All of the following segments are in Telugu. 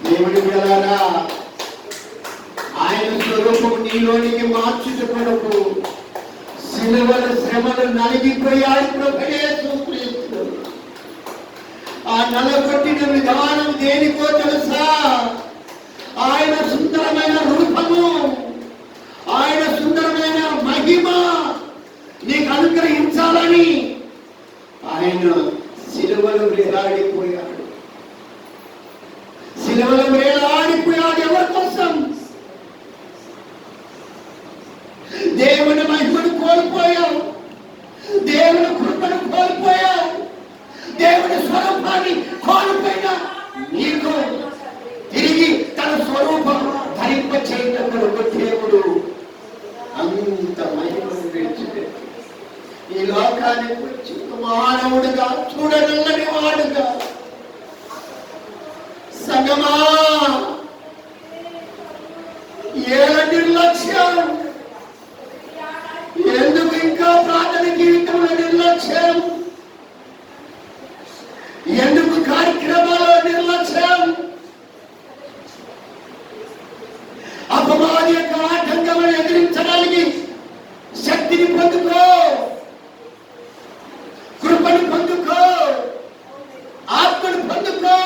దేవుని బిడ్డలారా, ఆయన స్వరూపం నీలోనికి మార్చుట కొరకు సిలువల శ్రమలు నలిగిపోయాడు ప్రభువే యేసు క్రీస్తు. ఆ నలగొట్టిన విధానం దేనికో తెలుసా? ఆయన సుందరమైన రూపము, ఆయన సుందరమైన మహిమ నీకు అనుగ్రహించాలని ఆయన సిలువలు వేలాడిపోయాడు. సిలువలు వేలాడిపోయాడు ఎవరి కోసం? దేవుని మహిమను కోల్పోయావు, దేవుని కృపను కోల్పోయావు, దేవుని స్వరూపాన్ని కోల్పోయినా నీకు తిరిగి తన స్వరూపం ధరింప చేయటప్పుడు దేవుడు అంత మహిమను విడిచిపెట్టి ఈ లోకానికి వచ్చి మానవుడుగా, చూడనల్లని వాడుగా, సంగమా ఏల నిర్లక్ష్యం, ఎందుకు ఇంకా ప్రార్థన జీవితంలో నిర్లక్ష్యం, ఎందుకు కార్యక్రమాల్లో నిర్లక్ష్యం? అపవాది యొక్క ఆటంకములను ఎదిరించడానికి శక్తిని పొందుకో, కృపను పొందుకో, ఆత్మను పొందుకో.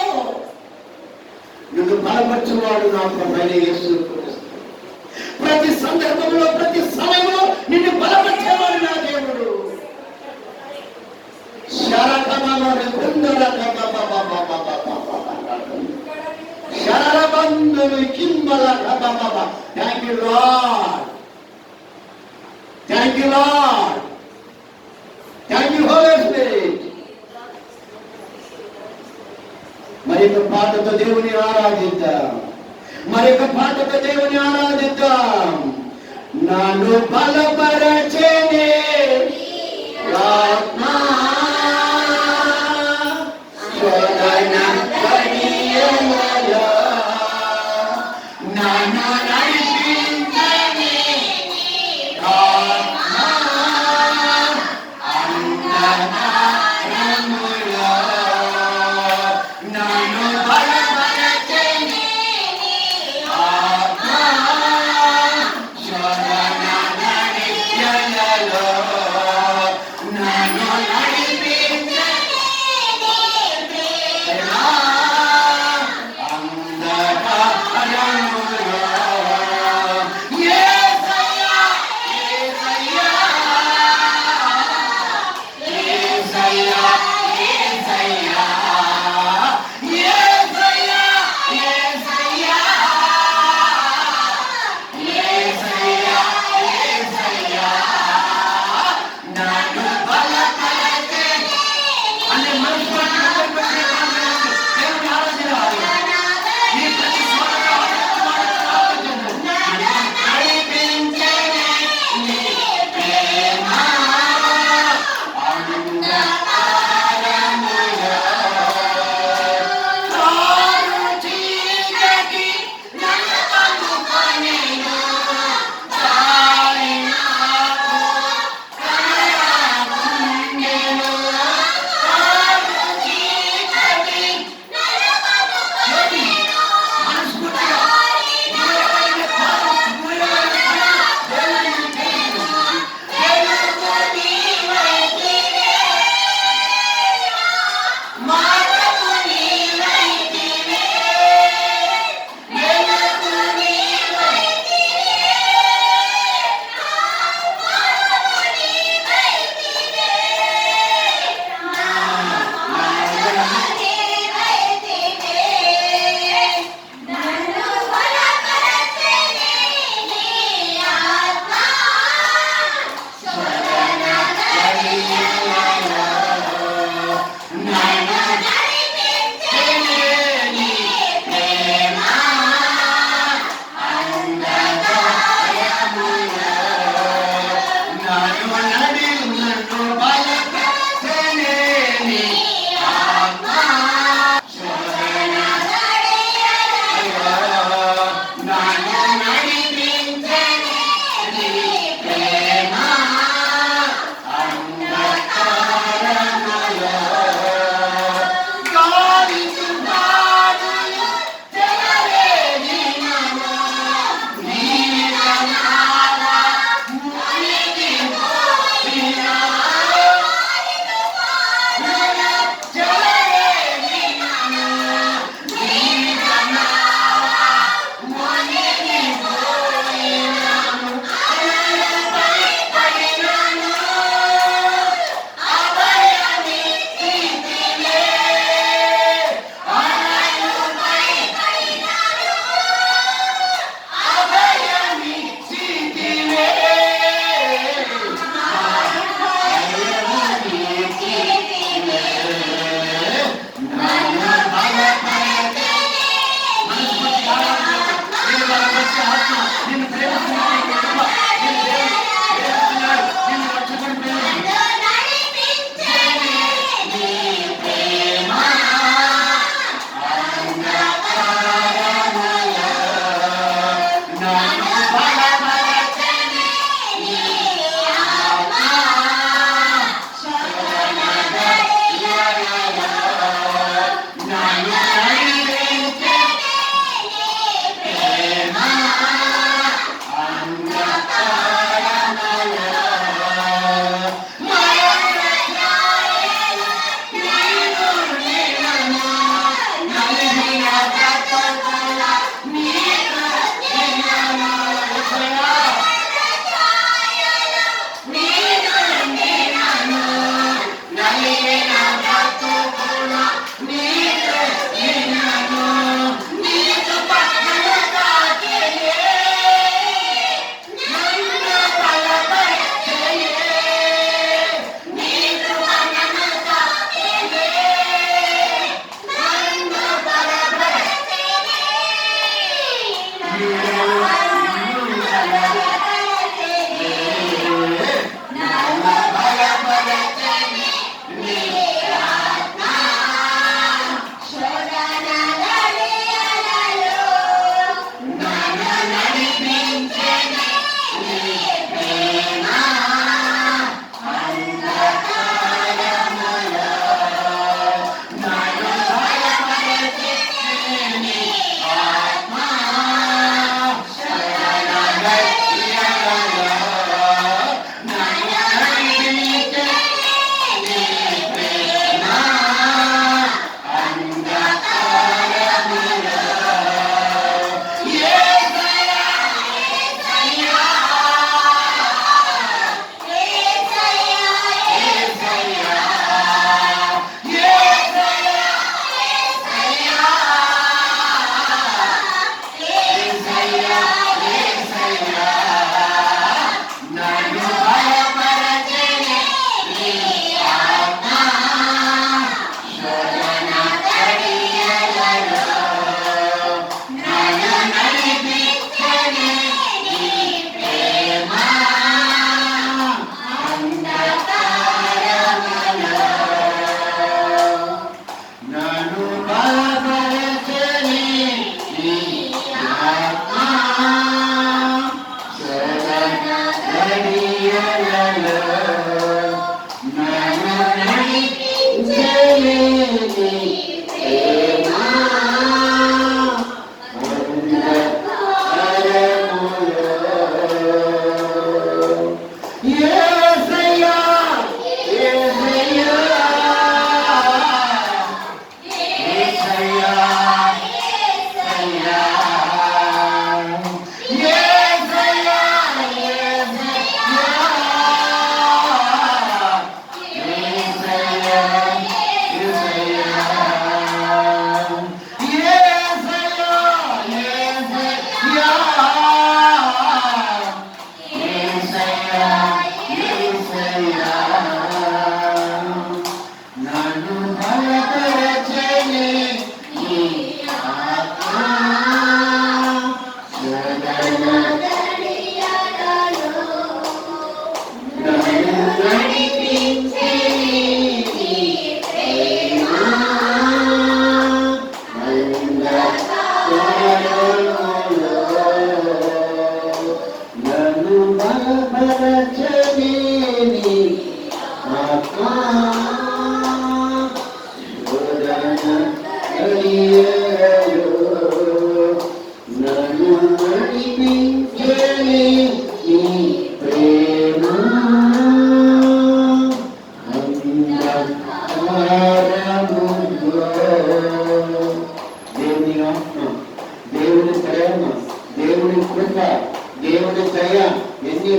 నువ్వు బలపరచువాడు నా ప్రభువైన యేసు క్రీస్తు. ప్రతి సందర్భంలో, ప్రతి సమయంలో నిన్ను బలపరిచేవాడు నా దేవుడు. Thank you, Lord. Thank you, Lord. Thank you, Holy Spirit. మరొక పాటతో దేవుని ఆరాధిద్దాం, మరొక పాటతో దేవుని ఆరాధిద్దాం. నన్ను బలపరచెనే ఆత్మ శోధన గడియలలో నన్ను నడిపించని ఆత్మ అంధకారములో నన్ను బలపరచెని ఆత్మ శోధన గడియలలో నన్ను నడిపించని అంధకారములో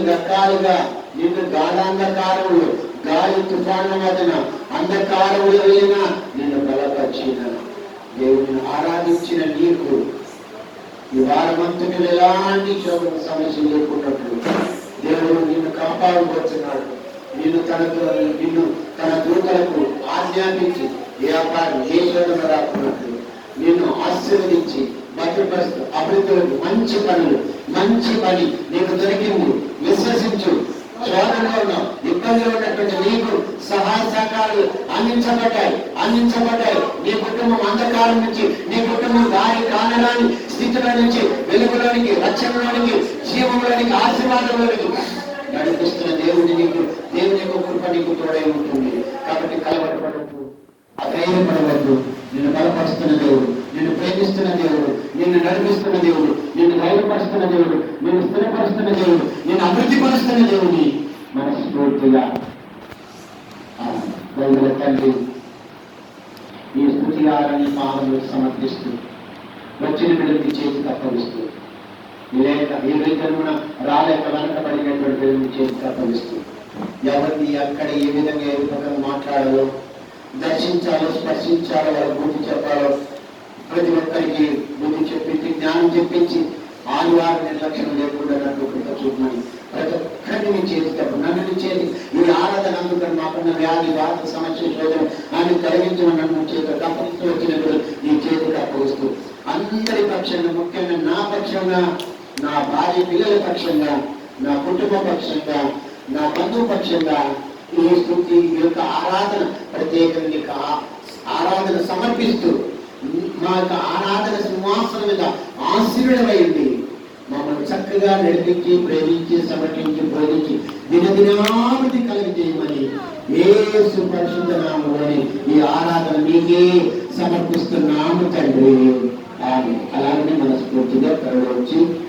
రకాలుగా నిన్ను గాఢాంధకారములు గాలి తుఫాను మధ్యన అంధకారములు వెళ్ళిన నిన్ను బలపరిచిన దేవుని ఆరాధించిన నీకు ఈ వారమంతటి ఎలాంటి సమస్య లేకున్నట్లు దేవుడు నిన్ను కాపాడుకొచ్చున్నాడు. నిన్ను తన దూతలకు ఆజ్ఞాపించి వ్యాపారం ఏ శోధన రాకున్నట్లు నిన్ను ఆశీర్వదించి భద్రపరుస్తూ అభివృద్ధులకు మంచి పని నీకు దొరికింది. విశ్వసించు. శోధనలో ఉన్నావు, ఇబ్బందిలో ఉన్నటువంటి నీకు సహాయ సహకారాలు అందించబడ్డాయి. నీ కుటుంబం అంధకారం నుంచి, నీ కుటుంబం దారి కానరాని స్థితిలో నుంచి వెలుగులోనికి, రక్షణలోనికి, జీవంలోనికి, ఆశీర్వాదంలోనికి నడిపిస్తున్న దేవుని యొక్క కృప నీకు తోడై ఉంటుంది. కాబట్టి కలవరపడద్దు, అధైర్యపడవద్దు. నిన్ను బలపరుస్తున్న దేవుడు, నిన్ను ప్రేమిస్తున్న దేవుడు, నిన్ను నడిపిస్తున్న దేవుడు, నిన్ను ధైర్యపరుస్తున్న దేవుడు, నిన్ను స్థిరపరుస్తున్న దేవుడు, నిన్ను అభివృద్ధి పరుస్తున్న దేవుని మనస్ఫూర్తిగా దైవ తండ్రి ఈ స్తుతిగాలని పాదములు సమర్పిస్తూ వచ్చిన బిడ్డకి చేతికి అప్పగిస్తూ ఏ రీతన రాలేక వెనకబడినటువంటి దేవుని చేతికి అప్పగిస్తూ ఎవరిని అక్కడ ఏ విధంగా ఏ రూపంగా మాట్లాడాలో, దర్శించాలో, స్పర్శించాలో, వాళ్ళ బుద్ధి చెప్పాలో ప్రతి ఒక్కరికి బుద్ధి చెప్పించి జ్ఞానం చెప్పించి ఆదివారం నిర్లక్ష్యం లేకుండా నన్ను కృత చూపమని ప్రతి ఒక్కరిని నీ చేతికి అప్పు నన్ను చేతి ఈ ఆరాధన అందుకని మాకున్న వ్యాధి బాధ సమస్య శోధన నన్ను కలిగించమని నన్ను చేతికి అప్పగిస్తూ వచ్చినప్పుడు నీ చేతికి అప్పగిస్తూ అందరి పక్షంగా, ముఖ్యంగా నా పక్షంగా, నా భార్య పిల్లల పక్షంగా, నా కుటుంబ పక్షంగా, నా బంధువు పక్షంగా ఈ స్తుతి ఈ యొక్క ఆరాధన ప్రత్యేకంగా ఆరాధన సమర్పిస్తూ మా యొక్క ఆరాధన సింహాసనం మీద ఆశీర్వదమైంది మమ్మల్ని చక్కగా నడిపించి, ప్రేమించి, సమర్పించి, బోధించి దినదినాభివృద్ధి కలిగజేయమని యేసు పరిశుద్ధ నామములోని ఈ ఆరాధన మీకే సమర్పిస్తున్నాము తండ్రి. అలాగనే మనస్ఫూర్తిగా కరుణ వచ్చి